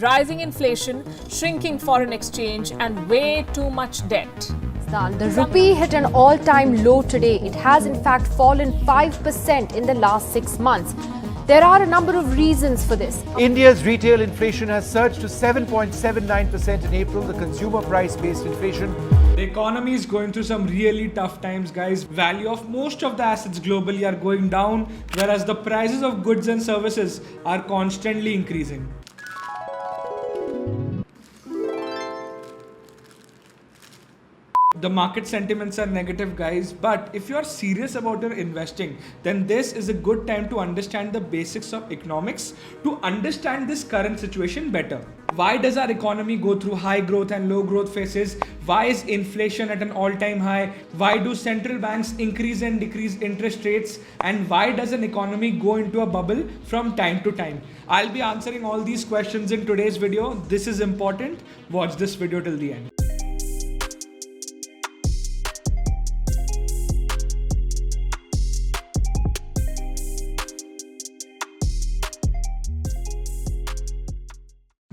Rising inflation, shrinking foreign exchange, and way too much debt. The rupee hit an all-time low today. It has in fact fallen 5% in the last 6 months. There are a number of reasons for this. India's retail inflation has surged to 7.79% in April, the consumer price-based inflation. The economy is going through some really tough times, guys. Value of most of the assets globally are going down, whereas the prices of goods and services are constantly increasing. The market sentiments are negative, guys, but if you are serious about your investing, then this is a good time to understand the basics of economics to understand this current situation better. Why does our economy go through high growth and low growth phases? Why is inflation at an all-time high? Why do central banks increase and decrease interest rates? And why does an economy go into a bubble from time to time? I'll be answering all these questions in today's video. This is important. Watch this video till the end.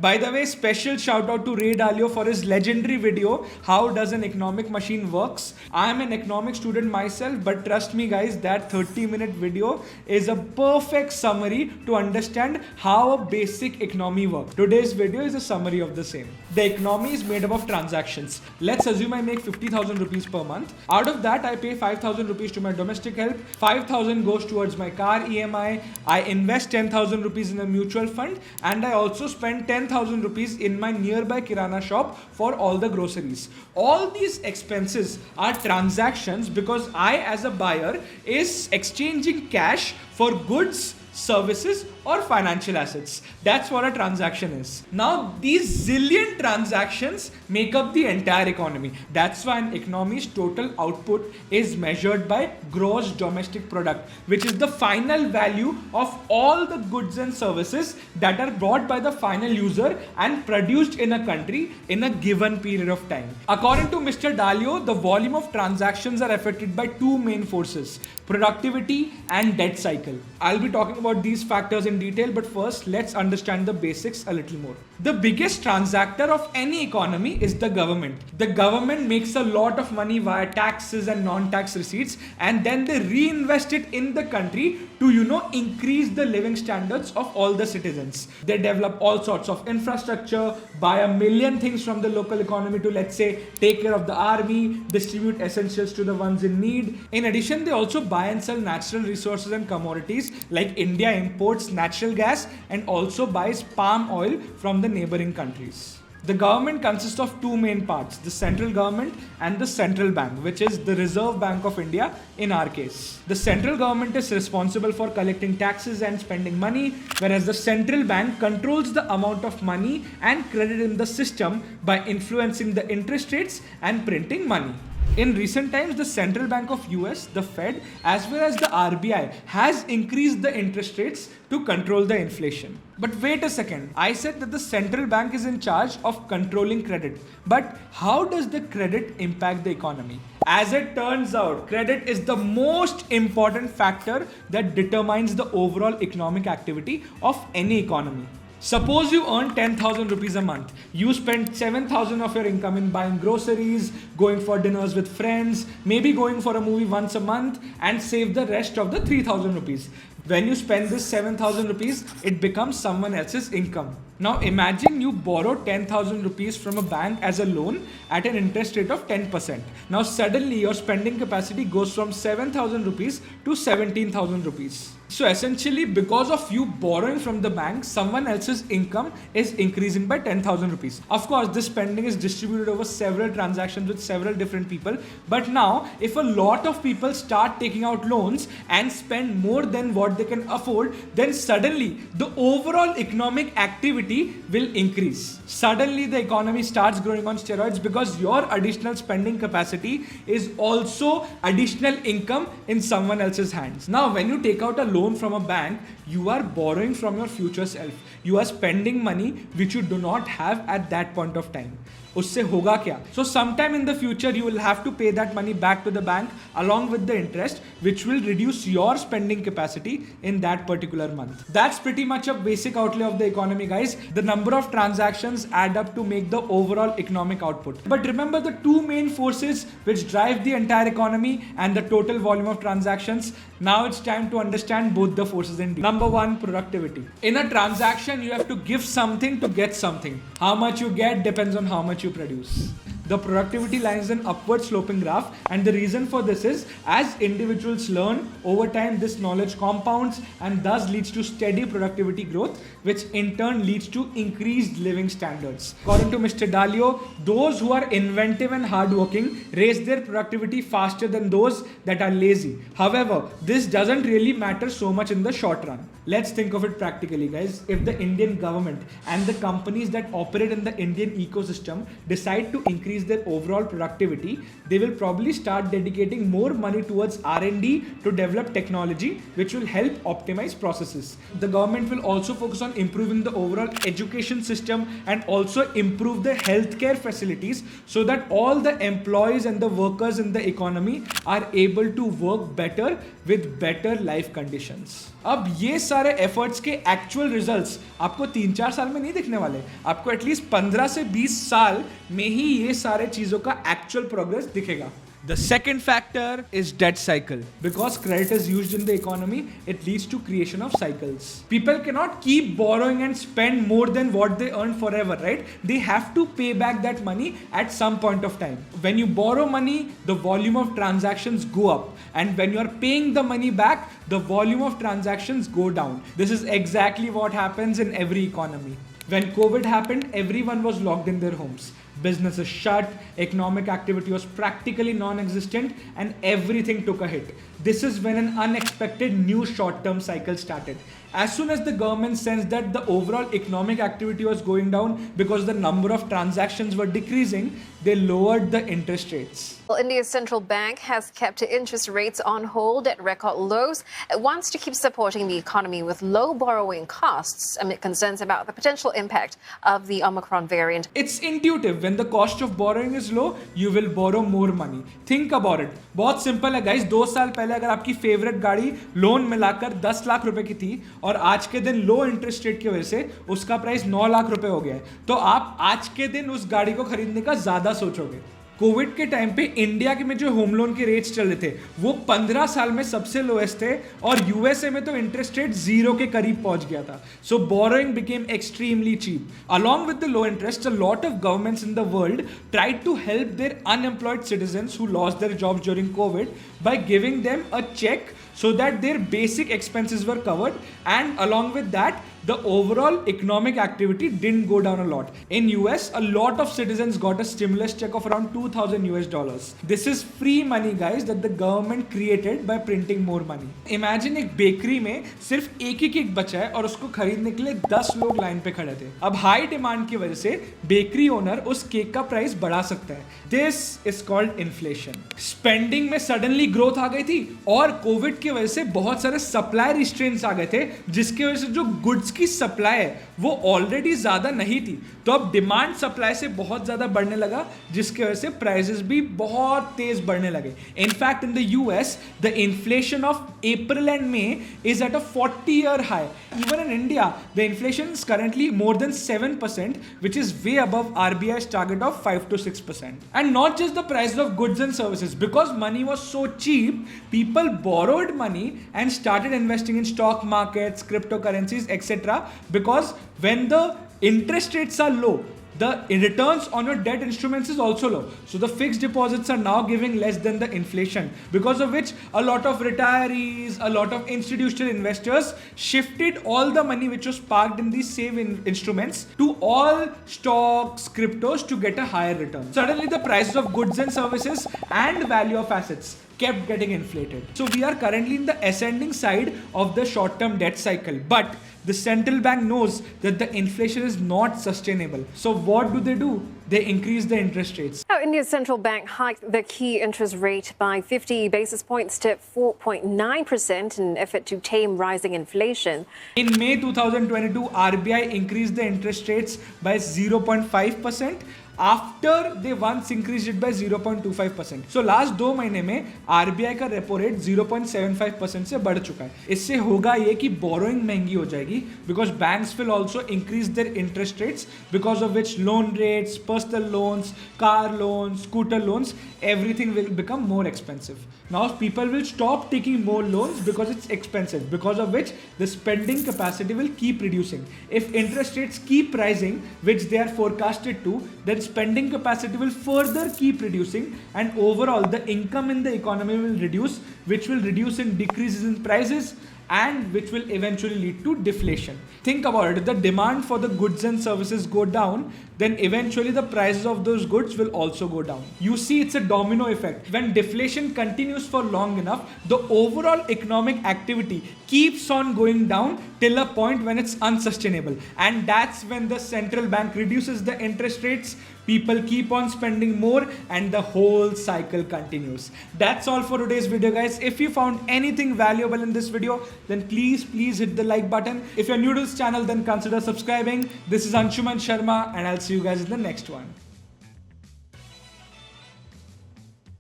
By the way, special shout out to Ray Dalio for his legendary video, How Does an Economic Machine Works? I am an economics student myself, but trust me guys, that 30-minute video is a perfect summary to understand how a basic economy works. Today's video is a summary of the same. The economy is made up of transactions. Let's assume I make 50,000 rupees per month. Out of that, I pay 5,000 rupees to my domestic help, 5,000 goes towards my car EMI, I invest 10,000 rupees in a mutual fund, and I also spend 10,000 rupees in my nearby kirana shop for all the groceries. All these expenses are transactions because I as a buyer is exchanging cash for goods, services or financial assets. That's what a transaction is. Now these zillion transactions make up the entire economy. That's why an economy's total output is measured by gross domestic product, which is the final value of all the goods and services that are bought by the final user and produced in a country in a given period of time. According to Mr. Dalio, the volume of transactions are affected by two main forces: productivity and debt cycle. I'll be talking about these factors in detail, but first let's understand the basics a little more. The biggest transactor of any economy is the government. The government makes a lot of money via taxes and non-tax receipts, and then they reinvest it in the country to, increase the living standards of all the citizens. They develop all sorts of infrastructure, buy a million things from the local economy to, let's say, take care of the army, distribute essentials to the ones in need. In addition, they also buy and sell natural resources and commodities, like India imports natural gas and also buys palm oil from the neighboring countries. The government consists of two main parts: the central government and the central bank, which is the Reserve Bank of India in our case. The central government is responsible for collecting taxes and spending money, whereas the central bank controls the amount of money and credit in the system by influencing the interest rates and printing money. In recent times, the Central Bank of US, the Fed, as well as the RBI has increased the interest rates to control the inflation. But wait a second, I said that the central bank is in charge of controlling credit. But how does the credit impact the economy? As it turns out, credit is the most important factor that determines the overall economic activity of any economy. Suppose you earn 10,000 rupees a month. You spend 7,000 of your income in buying groceries, going for dinners with friends, maybe going for a movie once a month, and save the rest of the 3,000 rupees. When you spend this 7,000 rupees, it becomes someone else's income. Now imagine you borrow 10,000 rupees from a bank as a loan at an interest rate of 10%. Now suddenly your spending capacity goes from 7,000 rupees to 17,000 rupees. So essentially, because of you borrowing from the bank, someone else's income is increasing by 10,000 rupees. Of course, this spending is distributed over several transactions with several different people. But now, if a lot of people start taking out loans and spend more than what they can afford, then suddenly the overall economic activity will increase. Suddenly, the economy starts growing on steroids because your additional spending capacity is also additional income in someone else's hands. Now, when you take out a loan from a bank, you are borrowing from your future self. You are spending money which you do not have at that point of time. उससे होगा क्या? So sometime in the future you will have to pay that money back to the bank along with the interest, which will reduce your spending capacity in that particular month. That's pretty much a basic outlay of the economy, guys. The number of transactions add up to make the overall economic output. But remember the two main forces which drive the entire economy and the total volume of transactions. Now it's time to understand both the forces in detail. Number one, productivity. In a transaction, you have to give something to get something. How much you get depends on how much you produce. The productivity line is an upward sloping graph, and the reason for this is as individuals learn over time, this knowledge compounds and thus leads to steady productivity growth, which in turn leads to increased living standards. According to Mr. Dalio, those who are inventive and hardworking raise their productivity faster than those that are lazy. However, this doesn't really matter so much in the short run. Let's think of it practically, guys. If the Indian government and the companies that operate in the Indian ecosystem decide to increase their overall productivity, they will probably start dedicating more money towards R&D to develop technology which will help optimize processes. The government will also focus on improving the overall education system and also improve the healthcare facilities so that all the employees and the workers in the economy are able to work better with better life conditions. अब ये सारे efforts के actual results आपको 3-4 साल में नहीं दिखने वाले, आपको एटलीस्ट 15 से 20 साल में ही ये सारे चीजों का एक्चुअल प्रोग्रेस दिखेगा. The second factor is debt cycle. Because credit is used in the economy, it leads to creation of cycles. People cannot keep borrowing and spend more than what they earn forever, right? They have to pay back that money at some point of time. When you borrow money, the volume of transactions go up. And when you are paying the money back, the volume of transactions go down. This is exactly what happens in every economy. When COVID happened, everyone was locked in their homes. Businesses shut, economic activity was practically non-existent, and everything took a hit. This is when an unexpected new short-term cycle started. As soon as the government sensed that the overall economic activity was going down because the number of transactions were decreasing, they lowered the interest rates. Well, India's central bank has kept interest rates on hold at record lows. It wants to keep supporting the economy with low borrowing costs amid concerns about the potential impact of the Omicron variant. It's intuitive. When the cost of borrowing is low, you will borrow more money. Think about it. बहुत simple है guys. 2 साल पहले अगर आपकी favourite गाड़ी loan मिलाकर 10 लाख रुपए की थी और आज के दिन लो इंटरेस्ट रेट की वजह से उसका प्राइस 9 लाख रुपए हो गया है, तो आप आज के दिन उस गाड़ी को खरीदने का ज्यादा सोचोगे. कोविड के टाइम पे इंडिया के में जो होम लोन के रेट्स चल रहे थे वो 15 साल में सबसे लोएस्ट थे और यूएसए में तो इंटरेस्ट रेट 0 के करीब पहुंच गया था. So borrowing became extremely cheap. Along with the low interest, a lot of governments in the world tried to help their unemployed citizens who lost their jobs during COVID by giving them a check so that their basic expenses were covered, and along with that the overall economic activity didn't go down a lot. In US, a lot of citizens got a stimulus check of around $2,000. This is free money, guys, that the government created by printing more money. Imagine एक bakery में सिर्फ एक ही cake बचा है और उसको खरीदने के लिए 10 लोग लाइन पे खड़े थे. अब हाई डिमांड की वजह से बेकरी ओनर उस केक का प्राइस बढ़ा सकता है. This is called inflation. Spending में सडनली ग्रोथ आ गई थी और कोविड की वजह से बहुत सारे सप्लाई रिस्ट्रेंट्स आ गए थे, जिसकी वजह से जो गुड्स की सप्लाई है वो ऑलरेडी ज्यादा नहीं थी, तो अब डिमांड सप्लाई से बहुत ज्यादा बढ़ने लगा, जिसकी वजह से प्राइसेस भी बहुत तेज बढ़ने लगे. In fact in the US the inflation of April and May is at a 40-year high. Even in India the inflation is currently more than 7%, which is way above RBI's target of 5 to 6%. And not just the price of goods and services. Because money was so cheap, people borrowed money and started investing in stock markets, cryptocurrencies, etc. Because when the interest rates are low, the returns on your debt instruments is also low. So the fixed deposits are now giving less than the inflation, because of which a lot of retirees, a lot of institutional investors shifted all the money which was parked in these save instruments to all stocks, cryptos to get a higher return. Suddenly the prices of goods and services and value of assets kept getting inflated. So we are currently in the ascending side of the short-term debt cycle, but the central bank knows that the inflation is not sustainable. So what do? They increase the interest rates. Now, Now, India's central bank hiked the key interest rate by 50 basis points to 4.9% in an effort to tame rising inflation. In May 2022, RBI increased the interest rates by 0.5% after they once increased it by 0.25%. So last 2 महीने में RBI का repo rate 0.75% से बढ़ चुका है. इससे होगा ये कि बोरोइंग महंगी हो जाएगी because banks will also increase their interest rates, because of which loan rates, personal loans, car loans, scooter loans, everything will become more expensive. Now people will stop taking more loans because it's expensive, because of which the spending capacity will keep reducing. If interest rates keep rising, which they are forecasted to, then spending capacity will further keep reducing, and overall the income in the economy will reduce, which will reduce in decreases in prices, and which will eventually lead to deflation. Think about it, if the demand for the goods and services go down, then eventually the prices of those goods will also go down. You see, it's a domino effect. When deflation continues for long enough, the overall economic activity keeps on going down till a point when it's unsustainable. And that's when the central bank reduces the interest rates, people keep on spending more, and the whole cycle continues. That's all for today's video, guys. If you found anything valuable in this video, then please hit the like button. If you're new to this channel, then consider subscribing. This is Anshuman Sharma, and I'll see you guys in the next one.